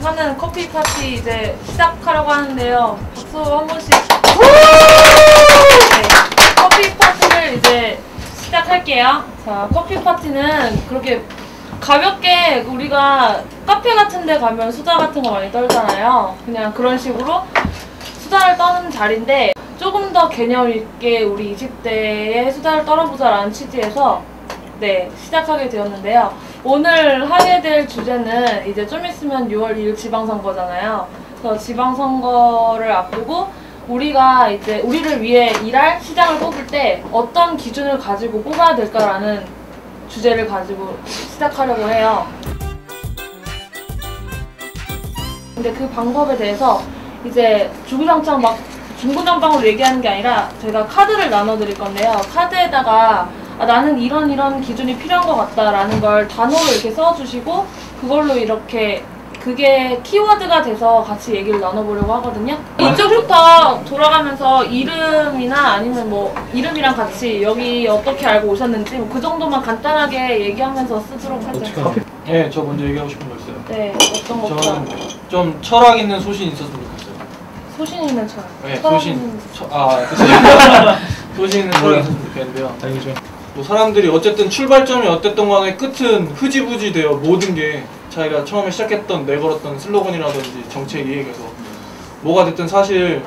하는 커피 파티 이제 시작하려고 하는데요. 박수 한 번씩. 네, 커피 파티를 이제 시작할게요. 자, 커피 파티는 그렇게 가볍게 우리가 카페 같은 데 가면 수다 같은 거 많이 떨잖아요. 그냥 그런 식으로 수다를 떠는 자리인데 조금 더 개념 있게 우리 20대의 수다를 떨어보자라는 취지에서 네, 시작하게 되었는데요. 오늘 하게 될 주제는 이제 좀 있으면 6월 2일 지방선거잖아요. 그래서 지방선거를 앞두고 우리가 이제 우리를 위해 일할 시장을 뽑을 때 어떤 기준을 가지고 뽑아야 될까라는 주제를 가지고 시작하려고 해요. 근데 그 방법에 대해서 이제 주구장창 막 중구난방으로 얘기하는 게 아니라 제가 카드를 나눠드릴 건데요. 카드에다가 나는 이런 기준이 필요한 것 같다라는 걸 단어로 이렇게 써주시고 그걸로 이렇게 그게 키워드가 돼서 같이 얘기를 나눠보려고 하거든요. 이쪽부터 돌아가면서 이름이나 아니면 뭐 이름이랑 같이 여기 어떻게 알고 오셨는지 뭐 그 정도만 간단하게 얘기하면서 쓰도록 하죠. 네, 저 먼저 얘기하고 싶은 거 있어요. 네, 어떤 것부터? 저는 좀 철학 있는 소신이 있었으면 좋겠어요. 소신 있는 철학. 네, 소신. 소신 있는 철학이 있었으면 좋겠는데요. 다행이죠. 뭐 사람들이 어쨌든 출발점이 어땠던 간에 끝은 흐지부지 되어 모든 게 자기가 처음에 시작했던 내걸었던 슬로건이라든지 정책 이익에서 뭐가 됐든 사실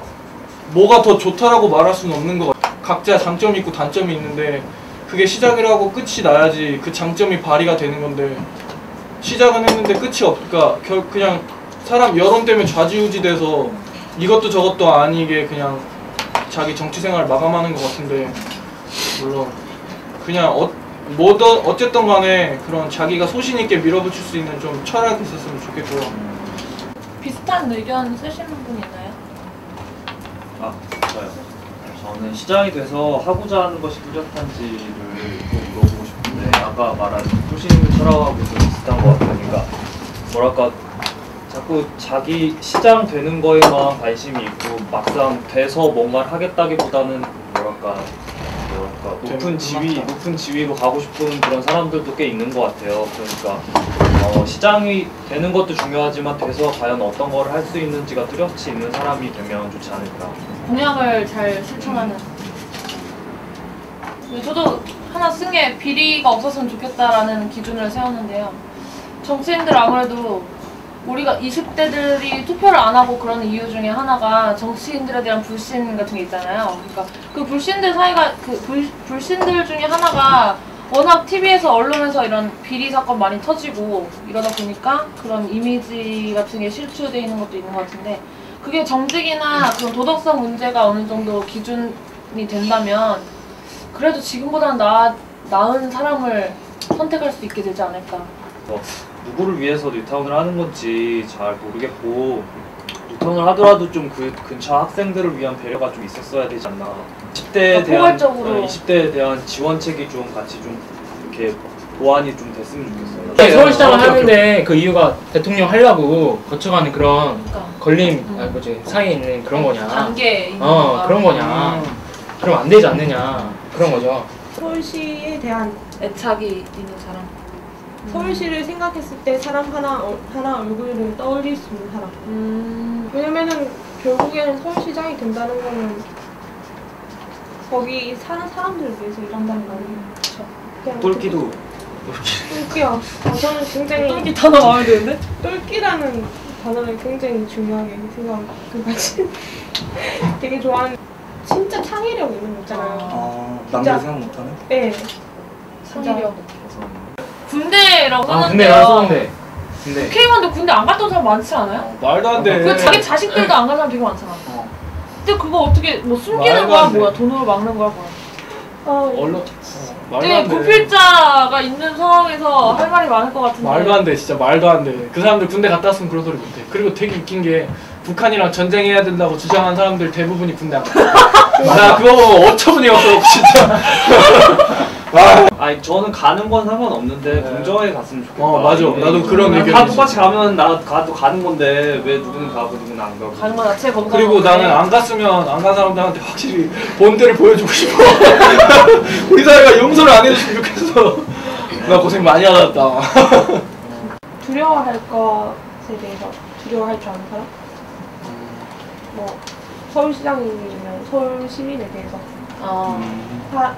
뭐가 더 좋다라고 말할 수는 없는 것 같아요. 각자 장점이 있고 단점이 있는데 그게 시작이라고 끝이 나야지 그 장점이 발휘가 되는 건데 시작은 했는데 끝이 없으니까 그냥 사람 여론 때문에 좌지우지 돼서 이것도 저것도 아니게 그냥 자기 정치 생활을 마감하는 것 같은데 물론 그냥 어쨌든 간에 그런 자기가 소신 있게 밀어붙일 수 있는 좀 철학이 있었으면 좋겠고요. 비슷한 의견 쓰시는 분 있나요? 저요. 저는 시장이 돼서 하고자 하는 것이 뚜렷한지를 좀 물어보고 싶은데 아까 말한 소신 있는 철학하고 좀 비슷한 것 같아요. 그러니까 뭐랄까 자꾸 자기 시장 되는 거에만 관심이 있고 막상 돼서 뭔가를 하겠다기보다는 뭐랄까 높은 지위로 가고 싶은 그런 사람들도 꽤 있는 것 같아요. 그러니까 시장이 되는 것도 중요하지만 돼서 과연 어떤 걸 할 수 있는지가 뚜렷이 있는 사람이 되면 좋지 않을까. 공약을 잘 실천하는. 저도 하나 쓴 게 비리가 없었으면 좋겠다라는 기준을 세웠는데요. 정치인들 아무래도 우리가 20대들이 투표를 안 하고 그러는 이유 중에 하나가 정치인들에 대한 불신 같은 게 있잖아요. 그러니까 그 불신들 사이가 불신들 중에 하나가 워낙 TV에서 언론에서 이런 비리 사건 많이 터지고 이러다 보니까 그런 이미지 같은 게 실추되어 있는 것도 있는 것 같은데 그게 정직이나 그런 도덕성 문제가 어느 정도 기준이 된다면 그래도 지금보다는 나은 사람을 선택할 수 있게 되지 않을까. 누구를 위해서 뉴타운을 하는 건지 잘 모르겠고 뉴타운을 하더라도 좀 그 근처 학생들을 위한 배려가 좀 있었어야 되지 않나. 20대에 대한 지원책이 좀 같이 좀 이렇게 보완이 좀 됐으면 좋겠어요. 네, 서울시장을 하는데 그 이유가 대통령 하려고 거쳐가는 그런 걸림, 뭐지 사이에 있는 그런 거냐. 단계에 있는 그런 거냐. 그럼 안 되지 않느냐. 그런 거죠. 서울시에 대한 애착이 있는 사람. 서울시를 생각했을 때 사람 하나 얼굴을 떠올릴 수 있는 사람. 왜냐면은 결국에는 서울시장이 된다는 거는 거기 사는 사람들을 위해서 일한다는 거 아니에요? 똘끼도 똘끼요. 저는 굉장히 똘끼 단어 마음에 드는데? 똘끼라는 단어를 굉장히 중요하게 생각하고 되게 좋아하는 진짜 창의력 있는 거 있잖아요. 남들 생각 못하는? 네. 창의력. 군대라고 군대 썼는데요. 썼는데. 근데 국회의원도 군대 안 갔던 사람 많지 않아요? 말도 안 돼. 그 자기 자식들도 안 간 사람 되게 많잖아. 근데 그거 어떻게 뭐 숨기는 거야 뭐야? 돈으로 막는 거야 뭐야? 언론 말도 근데 안 돼. 구필자가 있는 상황에서 할 말이 많을 것 같은데. 말도 안 돼, 진짜 말도 안 돼. 그 사람들 군대 갔다 왔으면 그런 소리 못해. 그리고 되게 웃긴 게 북한이랑 전쟁해야 된다고 주장한 사람들 대부분이 군대 안 가. 나 그거 보면 어처구니 없어 진짜. 아니 저는 가는 건 상관없는데 공정하게 갔으면 좋겠다. 맞아. 나도 그런 의견이 다 똑같이 가면 나도 가는 건데 왜 누구는 가고 누구는 안 가고. 가는 거 자체 거부감. 그리고 나는 안 갔으면 안 간 사람들한테 확실히 본때를 보여주고 싶어. 우리 사회가 용서를 안 해줬으면 좋겠어. 나 고생 많이 하다. 두려워할 것에 대해서 두려워할 줄 아는 사람? 뭐 서울시장이면 서울 시민에 대해서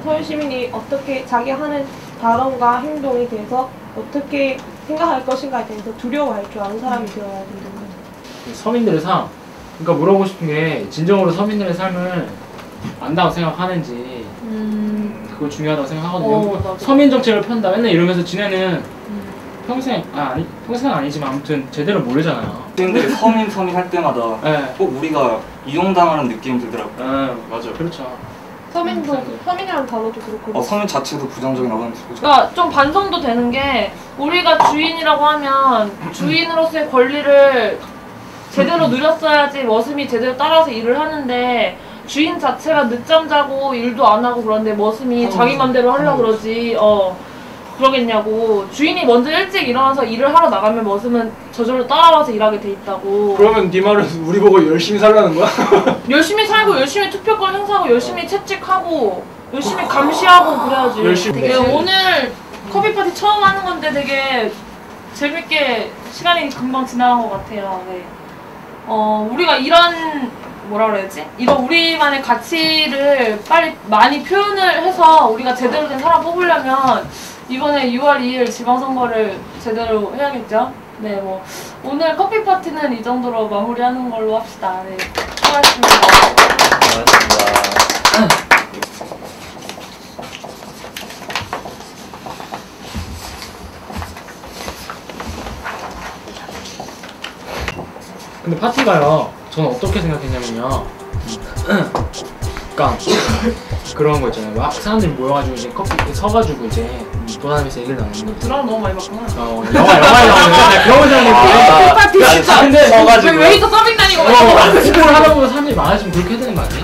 서울 시민이 어떻게 자기 하는 발언과 행동에 대해서 어떻게 생각할 것인가에 대해서 두려워할 줄 아는 사람이 되어야 된다는 거죠. 서민들의 삶. 그러니까 물어보고 싶은 게 진정으로 서민들의 삶을 안다고 생각하는지 그거 중요하다고 생각하거든요. 나도. 서민 정책을 편다 맨날 이러면서 지네는 평생 아니지만 아무튼 제대로 모르잖아요. 학생들이 서민 할 때마다 네. 꼭 우리가 이용당하는 느낌이 들더라고요. 맞아. 그렇죠. 서민이라는 단어도 그렇고 서민 자체도 부정적이라고 하는 거죠. 그러니까 좀 반성도 되는 게 우리가 주인이라고 하면 주인으로서의 권리를 제대로 누렸어야지 머슴이 제대로 따라서 일을 하는데 주인 자체가 늦잠 자고 일도 안 하고 그런데 머슴이 자기 맘대로 하려고 그러지 그러겠냐고. 주인이 먼저 일찍 일어나서 일을 하러 나가면 머슴은 저절로 따라와서 일하게 돼 있다고. 그러면 네 말은 우리 보고 열심히 살라는 거야? 열심히 살고 열심히 투표권 행사하고 열심히 채찍하고 열심히 감시하고 그래야지. 열심히. 되게 오늘 커피 파티 처음 하는 건데 되게 재밌게 시간이 금방 지나간 것 같아요. 네. 우리가 이런 뭐라 그래야지? 이런 우리만의 가치를 빨리 많이 표현을 해서 우리가 제대로 된 사람 뽑으려면 이번에 6월 2일 지방선거를 제대로 해야겠죠? 네, 뭐 오늘 커피 파티는 이 정도로 마무리하는 걸로 합시다. 네, 수고하셨습니다. 고맙습니다. 근데 파티가요, 저는 어떻게 생각했냐면요. 그러니까 그런 거 있잖아요. 막 사람들이 모여가지고 이제 커피 서가지고 이제 돌아다니면서 얘기를 나누는 거. 드라마 너무 많이 봤구나. 영화에 나오는 그런 거 생각했는데. 파티 진짜. 근데 왜 웨이터 서빙 다니고 스포를 하다 보면 사람들이 많아지면 그렇게 해야 되는 거 아니에요?